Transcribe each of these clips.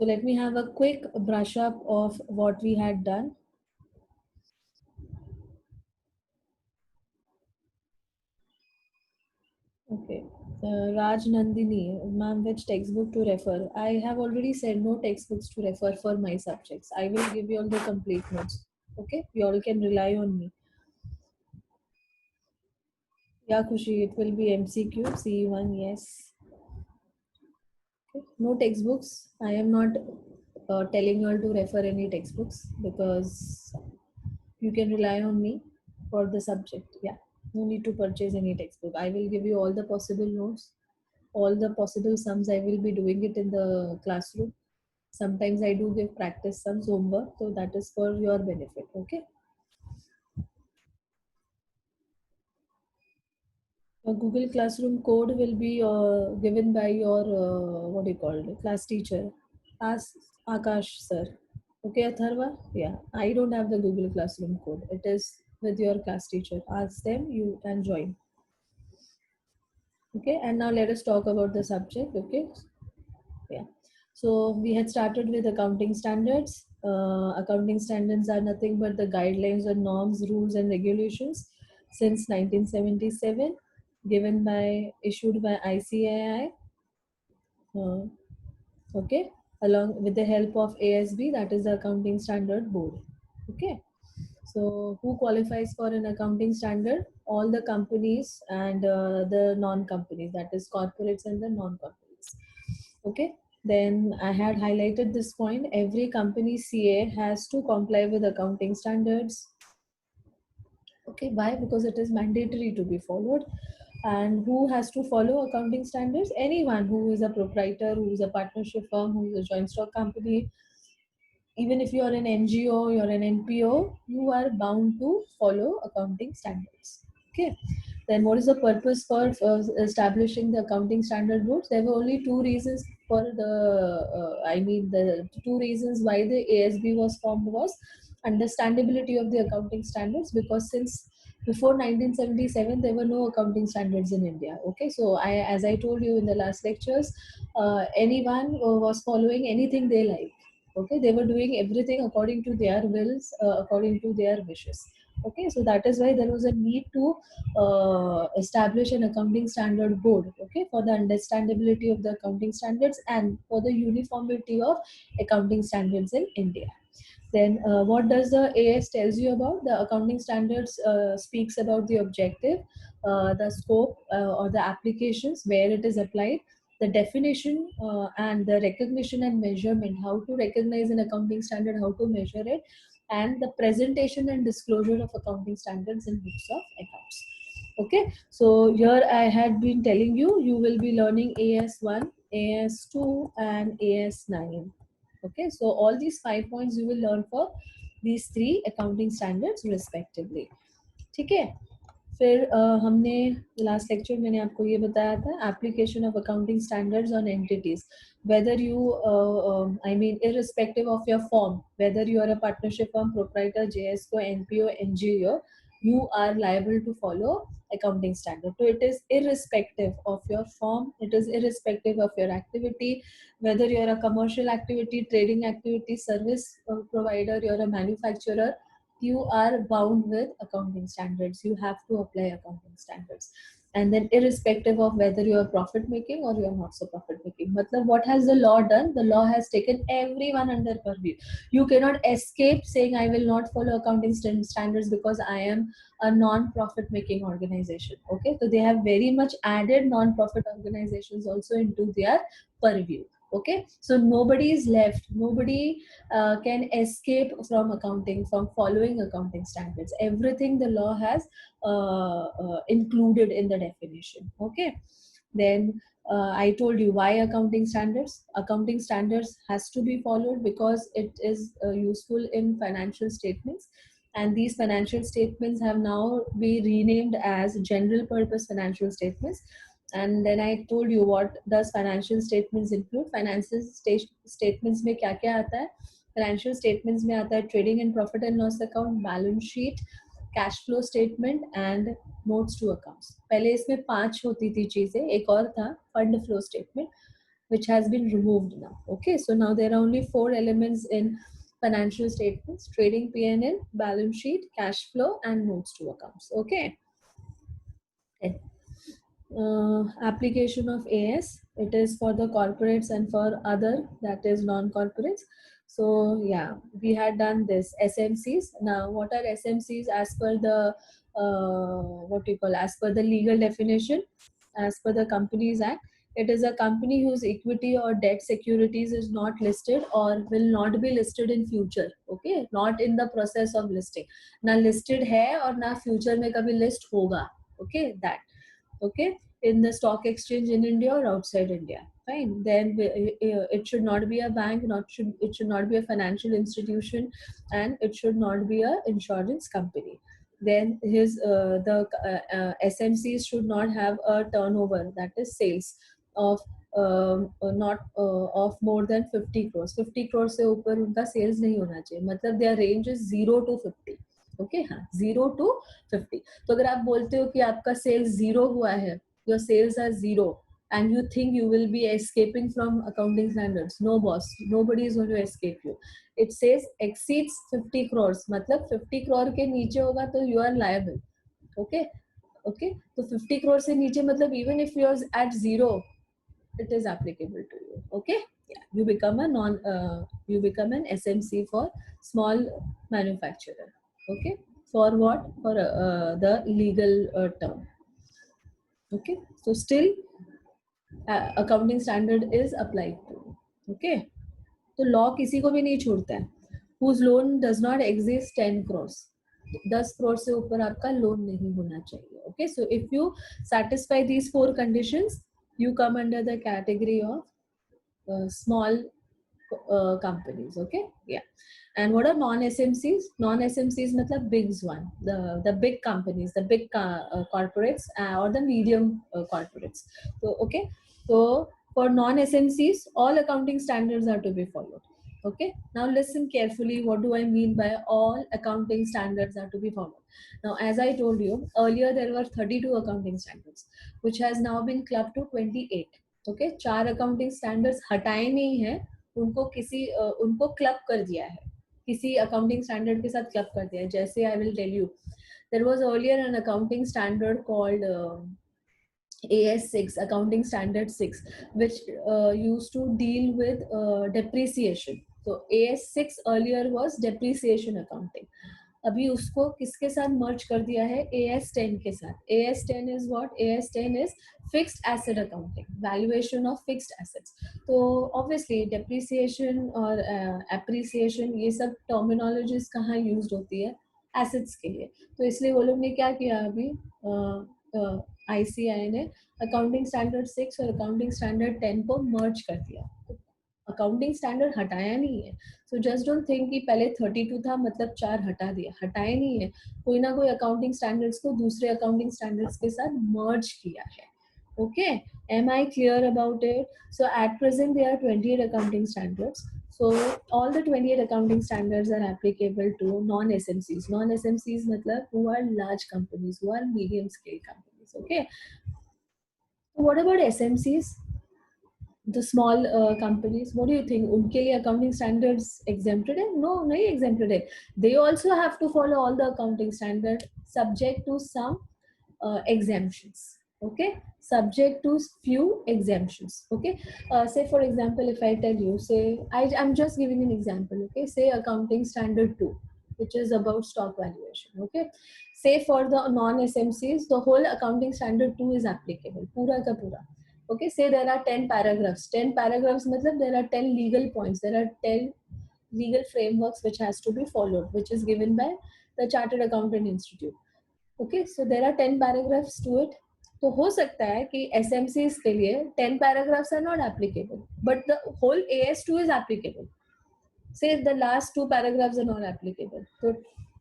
So let me have a quick brush up of what we had done. Okay. Raj Nandini, ma'am, which textbook to refer? I have already said no textbooks to refer for my subjects. I will give you all the complete notes. Okay, you all can rely on me. Yeah, Kushi, it will be MCQ, CE1, yes. Okay. No textbooks. I am not telling you all to refer any textbooks because you can rely on me for the subject. Yeah, no need to purchase any textbook. I will give you all the possible notes, all the possible sums. I will be doing it in the classroom. Sometimes I do give practice sums homework, so that is for your benefit. Okay. Your Google Classroom code will be given by your what do you call it, class teacher. Ask Akash sir. Okay, Atharva? Yeah, I don't have the Google Classroom code. It is with your class teacher. Ask them, you can join. Okay, and now let us talk about the subject. Okay, yeah. So we had started with accounting standards. Accounting standards are nothing but the guidelines or norms, rules, and regulations since 1977, given by issued by ICAI. Uh, okay, along with the help of ASB, that is the Accounting Standard Board. Okay. So, who qualifies for an accounting standard? All the companies and the non-companies, that is corporates and the non-corporates. Okay. Then I had highlighted this point. Every company CA has to comply with accounting standards. Okay. Why? Because it is mandatory to be followed. And who has to follow accounting standards? Anyone who is a proprietor, who is a partnership firm, who is a joint stock company, even if you are an NGO, you're an NPO, you are bound to follow accounting standards. Okay. Then what is the purpose for establishing the accounting standard boards? There were only two reasons for the two reasons why the ASB was formed was understandability of the accounting standards, because since before 1977 there were no accounting standards in India. Okay, so as I told you in the last lectures, anyone was following anything they like. Okay, they were doing everything according to their wills, according to their wishes. Okay, so that is why there was a need to establish an accounting standard board, okay, for the understandability of the accounting standards and for the uniformity of accounting standards in India. Then what does the AS tells you about? The accounting standards speaks about the objective, the scope or the applications where it is applied, the definition and the recognition and measurement, how to recognize an accounting standard, how to measure it, and the presentation and disclosure of accounting standards in books of accounts. Okay, so here I had been telling you, you will be learning AS1, AS2 and AS9. Okay, so all these 5 points you will learn for these three accounting standards respectively. ठीक है. फिर हमने last lecture मैंने आपको ये बताया था application of accounting standards on entities, whether you I mean irrespective of your form, whether you are a partnership firm, proprietor, JSCO, NPO, NGO, you are liable to follow accounting standard. So it is irrespective of your form, it is irrespective of your activity, whether you are a commercial activity, trading activity, service provider, you're a manufacturer, you are bound with accounting standards. You have to apply accounting standards. And then irrespective of whether you are profit making or you are not so profit making. Matlab, what has the law done? The law has taken everyone under purview. You cannot escape saying I will not follow accounting standards because I am a non-profit making organization. Okay, so they have very much added non-profit organizations also into their purview. Okay, so nobody is left, nobody can escape from accounting, from following accounting standards. Everything the law has included in the definition. Okay, then I told you why accounting standards. Accounting standards has to be followed because it is useful in financial statements, and these financial statements have now been renamed as general purpose financial statements. And then I told you what does financial statements include. Financial statements में क्या क्या आता है? Financial statements में आता है trading and profit and loss account, balance sheet, cash flow statement and notes to accounts. पहले इसमें 5 होती थी चीजें, एक और था fund flow statement. which has been removed now. Okay, so now there are only 4 elements in financial statements: trading P&L, balance sheet, cash flow, and notes to accounts. Okay. Okay. Application of AS, it is for the corporates and for other, that is non-corporates. So yeah, we had done this SMCs. Now what are SMCs as per the what you call, as per the legal definition, as per the Companies Act? It is a company whose equity or debt securities is not listed or will not be listed in future. Okay, not in the process of listing. ना listed है और ना future में कभी list होगा. Okay, that. Okay, in the stock exchange in India or outside India. Fine. Then it should not be a bank, it should not be a financial institution, and it should not be a insurance company. Then the SMCs should not have a turnover, that is sales, of not of more than 50 crores. 50 crores से ऊपर उनका sales नहीं होना चाहिए. मतलब their range is 0 to 50. Okay, हाँ, 0 to 50. तो अगर आप बोलते हो कि आपका सेल्स 0 हुआ है, your sales are 0 and you think you will be escaping from accounting standards, no boss, nobody is going to escape you. It says exceeds 50 crores, मतलब 50 crore के नीचे होगा तो you are liable. Okay, okay, तो 50 crore से नीचे मतलब even if you are at 0, it is applicable to you. Okay, yeah, you become an SMC for small manufacturer. Okay, for what? For the legal term. Okay, so still accounting standard is applied to. Okay, तो law किसी को भी नहीं छोड़ता है. Whose loan does not exceed 10 crores. 10 crore से ऊपर आपका लोन नहीं होना चाहिए. Okay, so if you satisfy these 4 conditions, you come under the category of small companies. Okay, yeah. And what are non-SMCs? Non-SMCs मतलब bigs one, the big companies, the big corporates or the medium corporates. So okay, so for non-SMCs, all accounting standards are to be followed. Okay, now listen carefully. What do I mean by all accounting standards are to be followed? Now, as I told you earlier, there were 32 accounting standards, which has now been clubbed to 28. Okay, 4 accounting standards हटाए नहीं है, उनको club कर दिया है, किसी accounting standard के साथ क्लब कर दिया है. जैसे I will tell you, there was earlier an accounting standard called AS6, accounting standard 6, which used to deal with depreciation. So AS6 earlier was depreciation accounting. अभी उसको किसके साथ मर्ज कर दिया है? AS10 के साथ. AS10 is what? AS10 is fixed asset accounting, valuation of fixed assets. तो obviously depreciation और appreciation ये सब terminologies कहाँ used होती है? Assets के लिए. तो इसलिए वो लोग ने क्या किया अभी? ICAI ने अकाउंटिंग स्टैंडर्ड 6 और अकाउंटिंग स्टैंडर्ड 10 को मर्ज कर दिया. अकाउंटिंग स्टैंडर्ड हटाया नहीं है. सो जस्ट डोंट थिंक कि पहले 32 था मतलब 4 हटा दिया. हटाया नहीं है. कोई ना कोई अकाउंटिंग स्टैंडर्ड्स को दूसरे अकाउंटिंग स्टैंडर्ड्स के साथ मर्ज किया है. Okay, am I clear about it? So at present there are 28 accounting standards. So all the 28 accounting standards are applicable to non-SMCs. Non-SMCs matlab who are large companies, who are medium scale companies. Okay. What about SMCs? The small companies, what do you think? उनके लिए accounting standards exempted है? No, नहीं exempted है. They also have to follow all the accounting standard, subject to some exemptions. Okay, subject to few exemptions. Okay, say for example, if I tell you, say I'm just giving an example. Okay, say accounting standard 2, which is about stock valuation. Okay, say for the non-SMCs, the whole accounting standard 2 is applicable, पूरा का पूरा. Okay, say there are 10 paragraphs. 10 paragraphs matlab there are 10 legal points. There are 10 legal frameworks which has to be followed, which is given by the Chartered Accountant Institute. Okay, so there are 10 paragraphs to it. तो हो सकता है कि SMCs के लिए 10 paragraphs are not applicable, but the whole AS2 is applicable. Say the last 2 paragraphs are not applicable. तो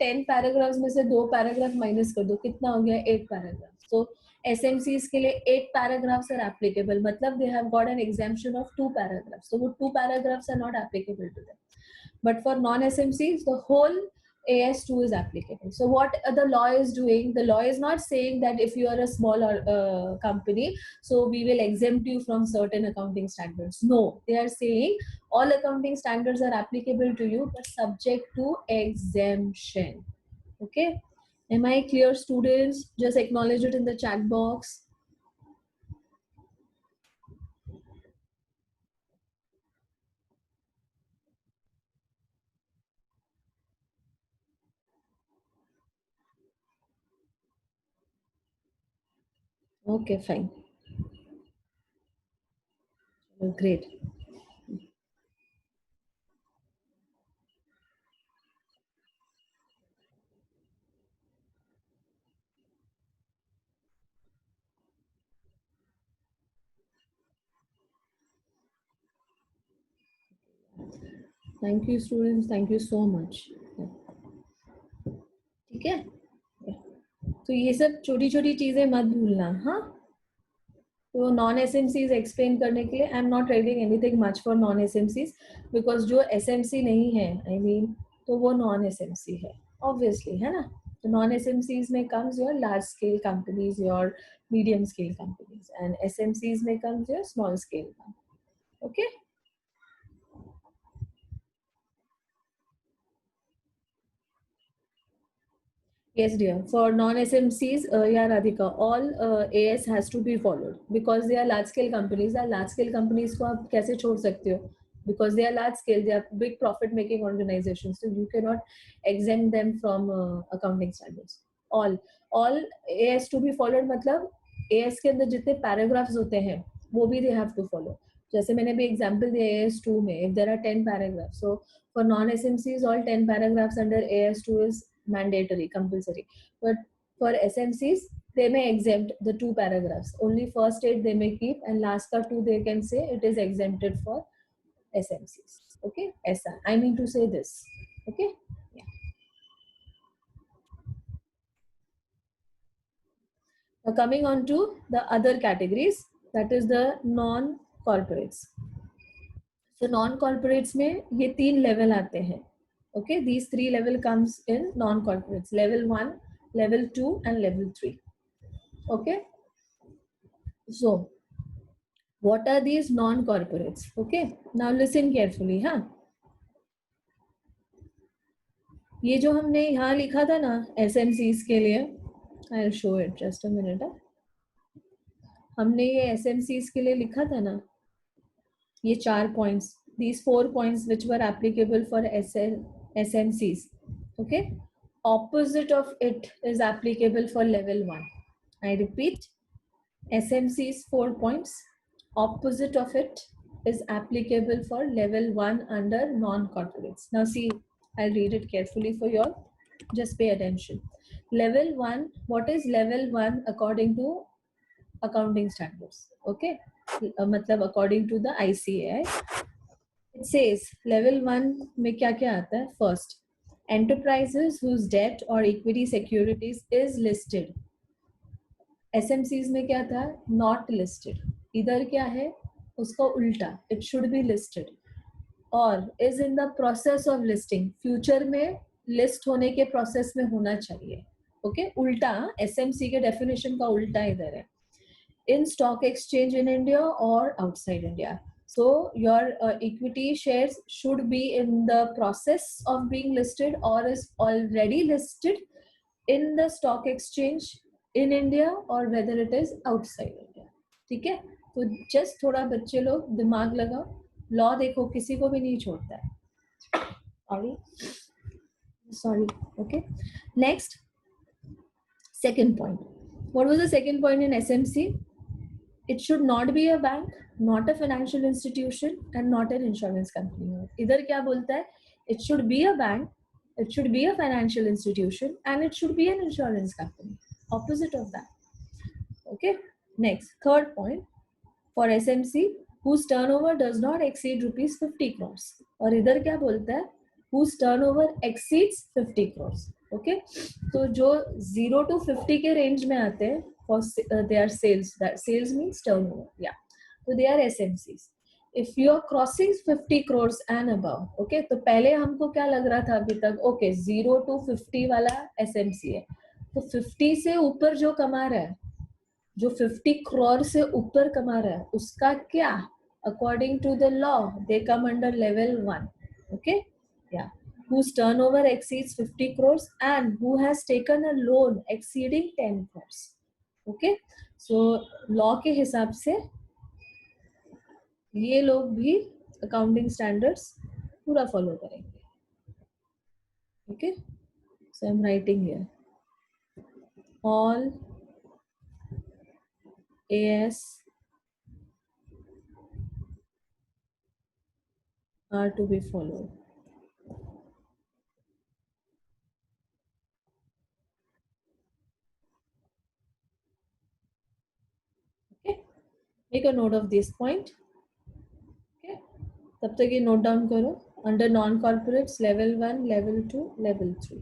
10 paragraphs में से 2 paragraph minus कर दो, कितना हो गया? 8 paragraphs. So SMCs के लिए 8 paragraphs are applicable. मतलब they have got an exemption of 2 paragraphs. So वो 2 paragraphs are not applicable to them. But for non-SMCs, the whole AS2 is applicable. So what the law is doing, the law is not saying that if you are a small company, so we will exempt you from certain accounting standards. No, they are saying all accounting standards are applicable to you, but subject to exemption. Okay. Am I clear, students? Just acknowledge it in the chat box. Okay, fine. Great. Thank you, students. Thank you so much. ठीक है, तो ये सब छोटी छोटी चीजें मत भूलना. हाँ, तो नॉन एसएमसीज एक्सप्लेन करने के लिए I am not writing anything much for non SMCs, because जो एसएमसी नहीं है, आई मीन, तो वो नॉन एसएमसी है ऑब्वियसली, है ना. तो नॉन एसएमसीज में comes your large scale companies, your medium scale companies, and SMCs में comes your small scale. Okay. Yes, dear. For non-SMCs, yeah, Radhika, all AS has to be followed because they are large-scale companies. Large-scale companies को आप कैसे छोड़ सकते हो? Because they are large-scale, they are big profit-making organizations, so you cannot exempt them from accounting standards. All AS to be followed मतलब AS के अंदर जितने paragraphs होते हैं, वो भी they have to follow. जैसे मैंने भी example दिया AS2 में, if there are 10 paragraphs, so for non-SMCs, all 10 paragraphs under AS2 is mandatory, compulsory. But for SMCs, they may exempt the 2 paragraphs. Only first 8 they may keep, and last ka 2 they can say it is exempted for SMCs. Okay, ऐसा. I mean to say this. Okay. Yeah. Now coming on to the other categories, that is the non-corporates. So non-corporates में ये 3 level आते हैं. Okay, these 3 level comes in non-corporates: level 1, level 2, and level 3. Okay. So what are these non-corporates? Okay, now listen carefully. हाँ, ये जो हमने यहाँ लिखा था ना SMCs के लिए, I'll show it just a minute. हमने ये SMCs के लिए लिखा था ना, ये 4 points, these 4 points which were applicable for SMCs. Okay, opposite of it is applicable for level 1. I repeat, SMC's 4 points, opposite of it is applicable for level 1 under non-corporates. Now see, I'll read it carefully for you all. Just pay attention. Level 1, what is level 1 according to accounting standards? Okay, मतलब according to the ICAI, it says level 1 में क्या क्या आता है? First, enterprises whose debt or equity securities is listed. SMCs में क्या था? Not listed. इधर क्या है? उसका उल्टा, it should be listed, और is in the process of listing. Future में लिस्ट होने के प्रोसेस में होना चाहिए. ओके, उल्टा, SMC के डेफिनेशन का उल्टा इधर है. In stock exchange in India or outside India. So your equity shares should be in the process of being listed or is already listed in the stock exchange in India or whether it is outside India. ठीक है, तो just थोड़ा बच्चे लोग दिमाग लगाओ. Law देखो किसी को भी नहीं छोड़ता है. Sorry. Okay. Next, second point. What was the second point in SMC? It should not be a bank, not a financial institution, and not an insurance company. इधर क्या बोलता है? It should be a bank, it should be a financial institution, and it should be an insurance company. Opposite of that. Okay. Next, third point, for SMC, whose turnover does not exceed rupees 50 crores. और इधर क्या बोलता है? Whose turnover exceeds 50 crores. Okay. तो जो 0 to 50 के range में आते हैं, for their sales, that sales means turnover. Yeah. So they are SMCs. If you are crossing 50 crores and above, okay, तो पहले हमको क्या लग रहा था अभी तक, ओके 0 to 50 वाला एसएमसी है, तो 50 से ऊपर जो कमा रहा है, जो 50 crore से ऊपर कमा रहा है, उसका क्या, according to the law they come under level 1, okay, या whose turnover exceeds 50 crores and who has taken a loan exceeding 10 crores, okay, so law के हिसाब से ये लोग भी अकाउंटिंग स्टैंडर्ड्स पूरा फॉलो करेंगे, okay, so I am writing here all AS are to be followed, okay, make a note of this point, okay, तब तक ये नोट डाउन करो, under non corporates level 1, level 2, level 3,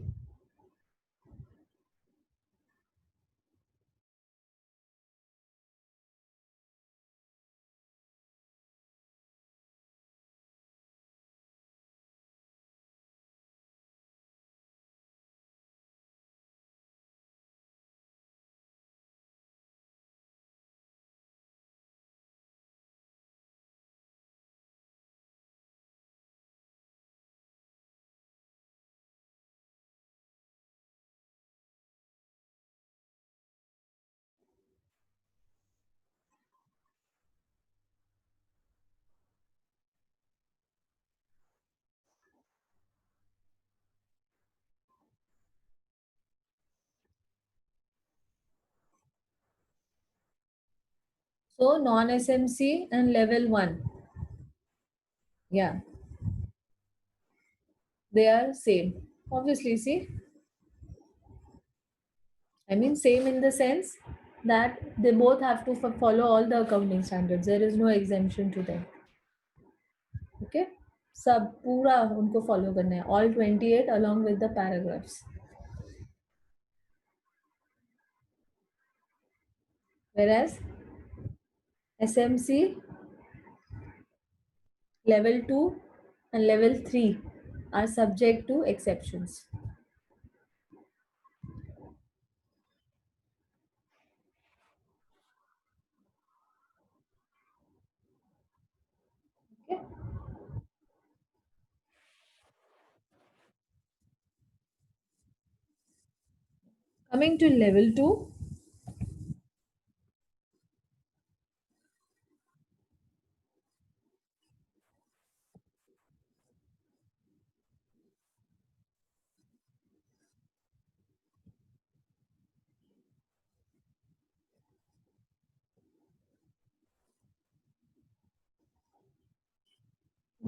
so non SMC and level 1, yeah, they are same, obviously, see, I mean same in the sense that they both have to follow all the accounting standards, there is no exemption to them, okay, सब पूरा उनको follow करना है, all 28 along with the paragraphs, whereas SMC level 2 and level 3 are subject to exceptions, okay. Coming to level 2,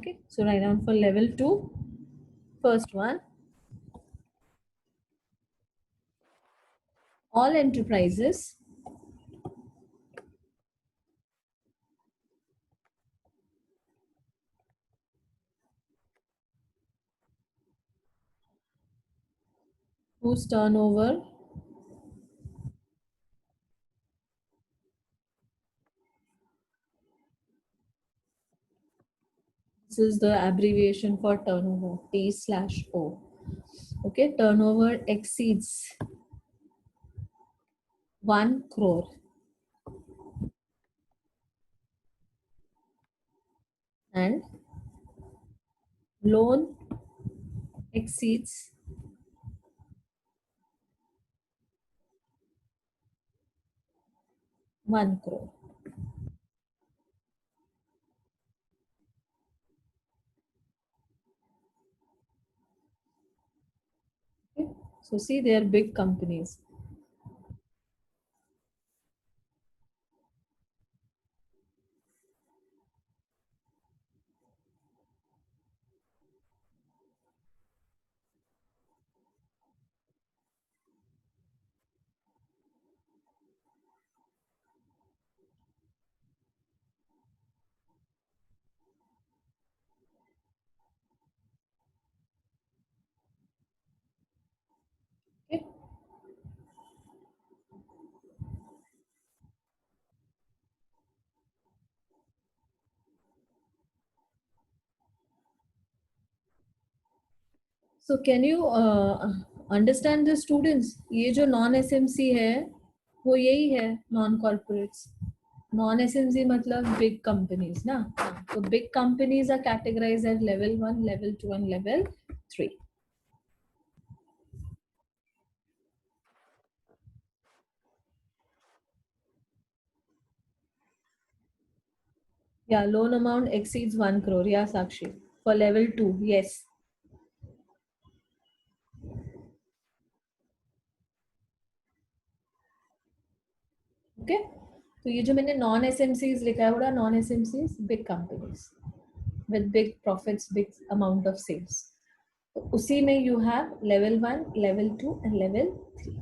okay, so write down for level 2, first one, all enterprises whose turnover this is the abbreviation for turnover, T/O, okay, turnover exceeds 1 crore and loan exceeds 1 crore, okay. So see, they are big companies, okay. So can you understand the students? ये जो non SMC है वो यही है, non corporates. Non SMC मतलब big companies ना. तो big companies are categorized at level 1, level 2 and level 3. Yeah, loan amount exceeds 1 crore. Yeah, Sakshi. For level 2, yes. Okay. तो ये जो मैंने नॉन एसएमसीज लिखा है, वो non SMCs big companies with big profits, big amount of sales. तो उसी में you have level 1, level 2 and level 3.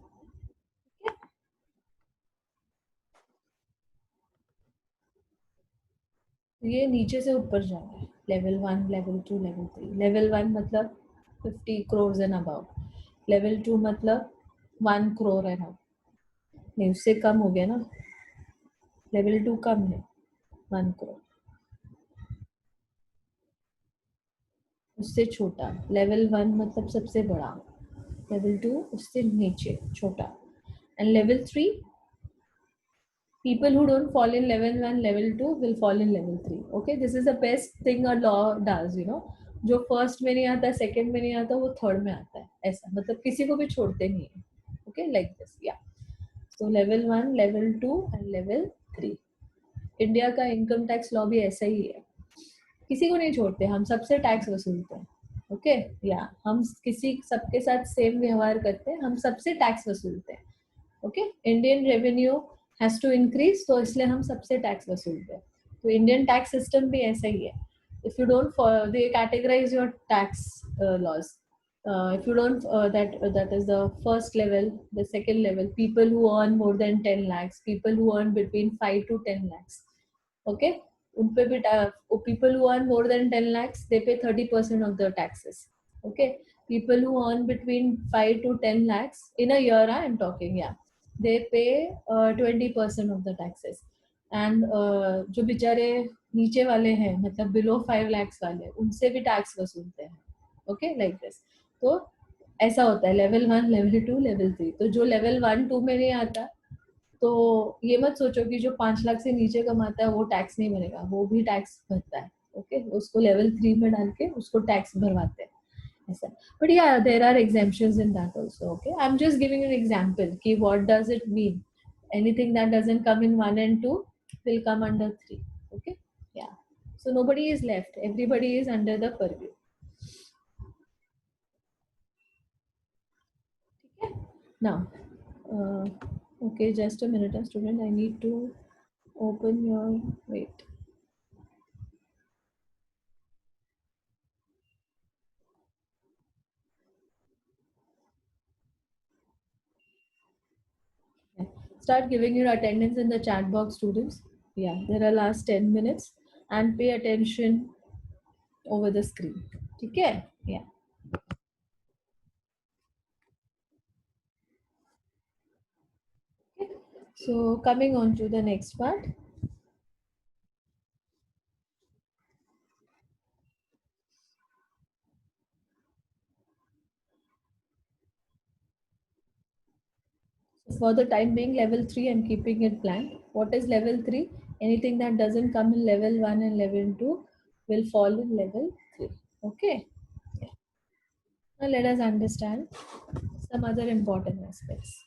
ये नीचे से ऊपर जा रहा है. Level 1, level 2, level 3. लेवल 1 मतलब 50 crores and above. लेवल 2 मतलब 1 crore and above. नहीं, उससे कम हो गया ना. लेवल 2 कम है, 1 crore. उससे छोटा. लेवल 1 मतलब सबसे बड़ा. लेवल 2 उससे नीचे छोटा. And level 3, people who don't fall in level 1, level 2 will fall in level 3. Okay, this is the best thing a law does, you know. जो फर्स्ट में नहीं आता, सेकंड में नहीं आता, वो थर्ड में आता है. ऐसा मतलब किसी को भी छोड़ते नहीं है. Okay, like this. Yeah so level 1, level 2 and level 3. India का इनकम टैक्स लॉ भी ऐसा ही है. किसी को नहीं छोड़ते, हम सबसे टैक्स वसूलते हैं. ओके, या हम किसी सबके साथ सेम व्यवहार करते हैं, हम सबसे टैक्स वसूलते हैं. Okay, Indian revenue has to increase, तो इसलिए हम सबसे टैक्स वसूलते हैं. तो इंडियन टैक्स सिस्टम भी ऐसा ही है. If you don't, they categorize your tax laws. If you don't, that is the first level. The second level, people who earn more than 10 lakhs, people who earn between 5 to 10 lakhs. Okay, उन पे भी people who earn more than 10 lakhs, they pay 30% of the taxes. Okay, people who earn between 5 to 10 lakhs in a year, I am talking, yeah, they pay 20% of the taxes. And जो बेचारे नीचे वाले हैं, मतलब below 5 lakhs वाले, उनसे भी tax वसूलते हैं. Okay, like this. तो ऐसा होता है लेवल 1, लेवल 2, लेवल 3. तो जो लेवल 1, 2 में नहीं आता, तो ये मत सोचो कि जो 5 लाख से नीचे कमाता है वो टैक्स नहीं भरेगा, वो भी टैक्स भरता है. ओके, उसको लेवल 3 में डाल के उसको टैक्स भरवाते हैं ऐसा. But yeah there are exemptions in that also. Okay, I am just giving an example कि what does it mean. Anything that doesn't come in 1 and 2 will come under 3. Okay, yeah. So nobody is left, everybody is under the purview. Now, okay, just a minute, student. I need to open your, wait. Okay. Start giving your attendance in the chat box, students. Yeah, there are last 10 minutes, and pay attention over the screen. Okay? Yeah. Okay. So coming on to the next part. For the time being, level 3, I'm keeping it blank. What is level 3? Anything that doesn't come in level 1 and level 2 will fall in level 3. Okay. Yeah. Now let us understand some other important aspects.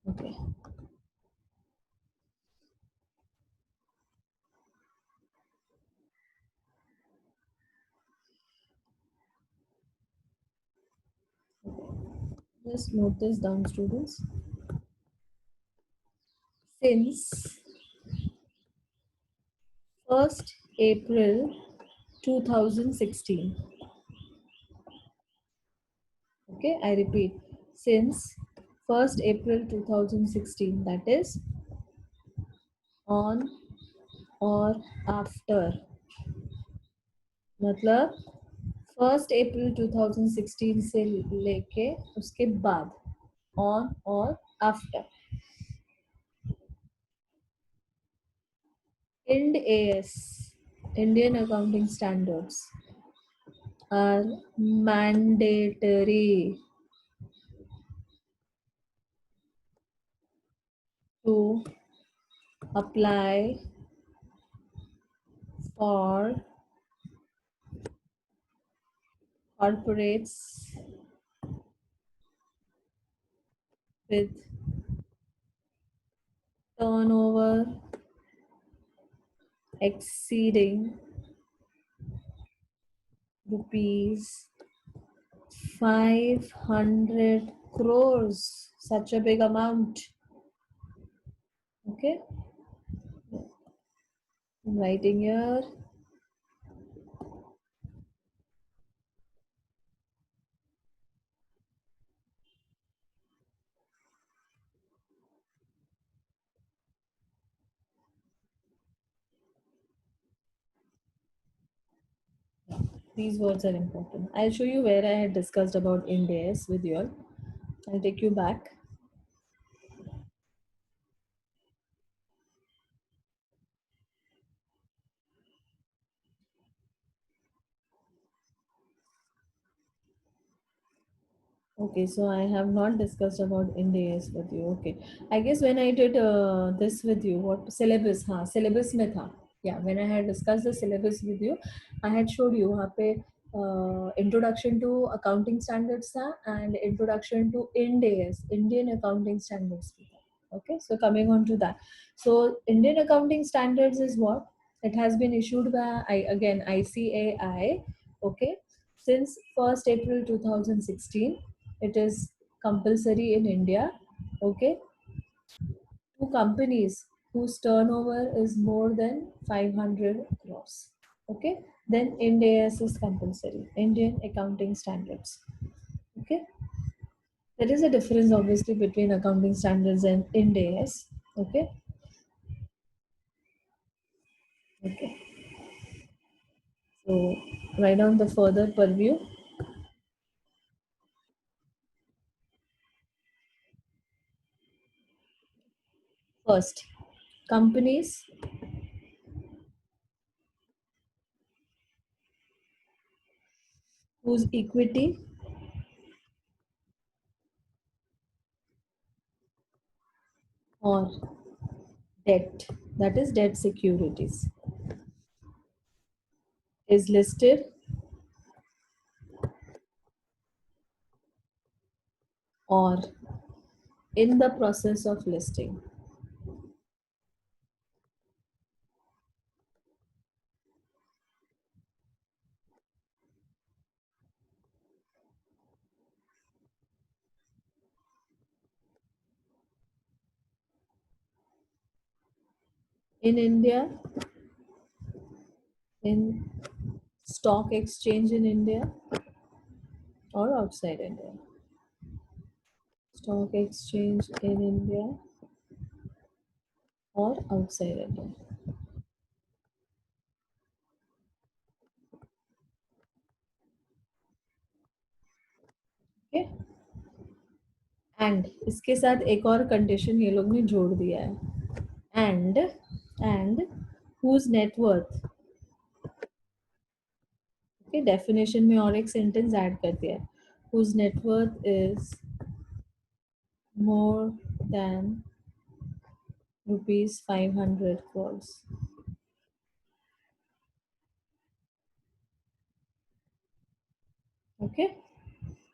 Okay. Just note this down, students. Since 1st April 2016. Okay, I repeat. Since 1st April 2016, that is on or after. मतलब 1st April 2016 से लेके उसके बाद, on or after. Ind AS, Indian Accounting Standards, are mandatory to apply for corporates with turnover exceeding rupees 500 crores. Such a big amount. Okay, I'm writing here. These words are important. I'll show you where I had discussed about Ind AS with you all. I'll take you back. Okay, so I have not discussed about Ind AS with you. Okay, I guess when I did this with you, what syllabus? हाँ, syllabus में था. Yeah, when I had discussed the syllabus with you, I had showed you वहाँ पे introduction to accounting standards था and introduction to Ind AS, Indian Accounting Standards भी था. Okay, so coming on to that. So Indian Accounting Standards is what? It has been issued by again ICAI. Okay, since 1st April 2016. It is compulsory in India. Okay, to companies whose turnover is more than 500 crores. Okay, then Ind AS is compulsory, Indian Accounting Standards. Okay, there is a difference obviously between accounting standards and Ind AS. Okay, okay. So write down the further purview. First, companies whose equity or debt, that is debt securities, is listed or in the process of listing. In India, in stock exchange in India or outside India. Stock exchange in India or outside India. Okay. And इसके साथ एक और condition ये लोग ने जोड़ दिया है and whose net worth. Okay, definition में और एक सेंटेंस ऐड कर दिया है, whose net worth is more than rupees 500 crores. Okay,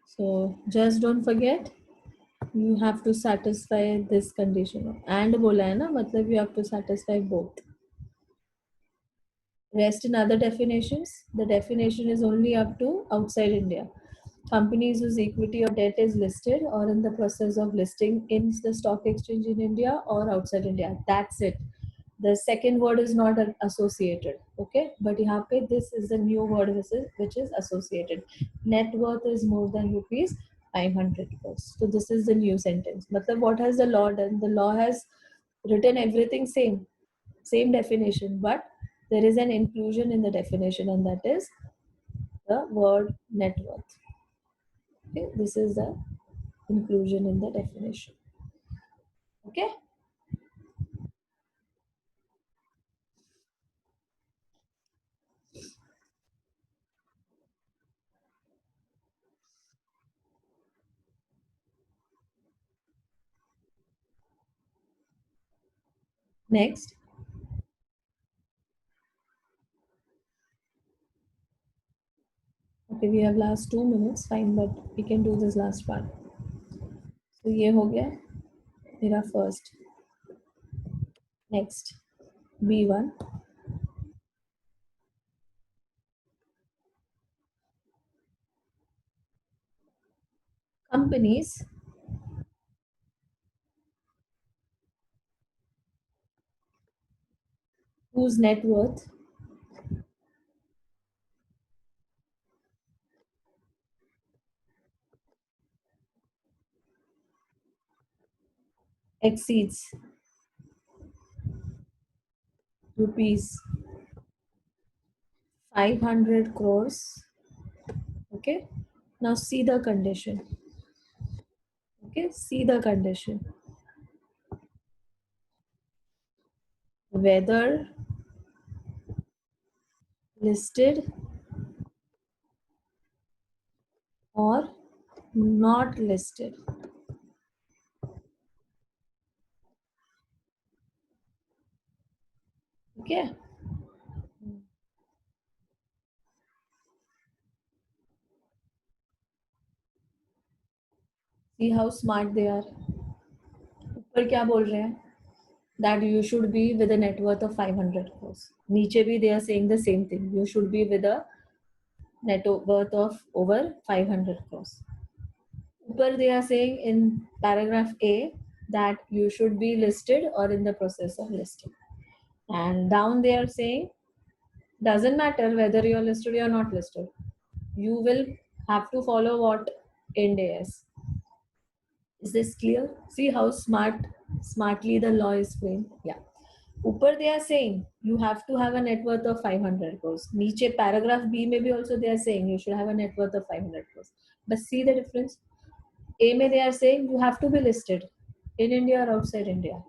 so just don't forget you have to satisfy this condition. And बोला है ना, मतलब you have to satisfy both. Rest in other definitions, the definition is only up to outside India. Companies whose equity or debt is listed or in the process of listing in the stock exchange in India or outside India. That's it. The second word is not associated. Okay, but यहाँ पे this is the new word which is associated. Net worth is more than rupees 500 crores. So this is the new sentence. मतलब what has the law done? The law has written everything same definition, but there is an inclusion in the definition, and that is the word net worth. Okay, this is the inclusion in the definition. Okay, Next. Okay, we have last 2 minutes, fine, but we can do this last part. So ये हो गया मेरा first. Next, B1. Companies whose net worth exceeds rupees 500 crores. Okay, now see the condition. Okay, see the condition. Whether listed or not listed. Okay. See how smart they are. ऊपर क्या बोल रहे हैं? That you should be with a net worth of 500 crores. नीचे भी they are saying the same thing. You should be with a net worth of over 500 crores. ऊपर they are saying in paragraph A that you should be listed or in the process of listing. And down they are saying doesn't matter whether you're listed or not listed. You will have to follow what Ind AS. Is this clear? See how smartly the law is framed. Yeah. Upper they are saying you have to have a net worth of 500 crores. Niche paragraph B maybe also they are saying you should have a net worth of 500 crores. But see the difference. A may they are saying you have to be listed in India or outside India,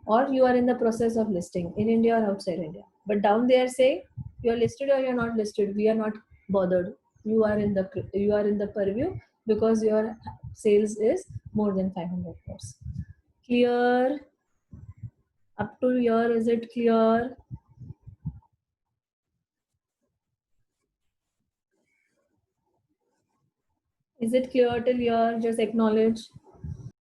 or you are in the process of listing in India or outside India. But down they are saying you are listed or you are not listed. We are not bothered. You are in the purview because your sales is more than 500 crores. Clear? Up to here, is it clear? Is it clear till here? Just acknowledge.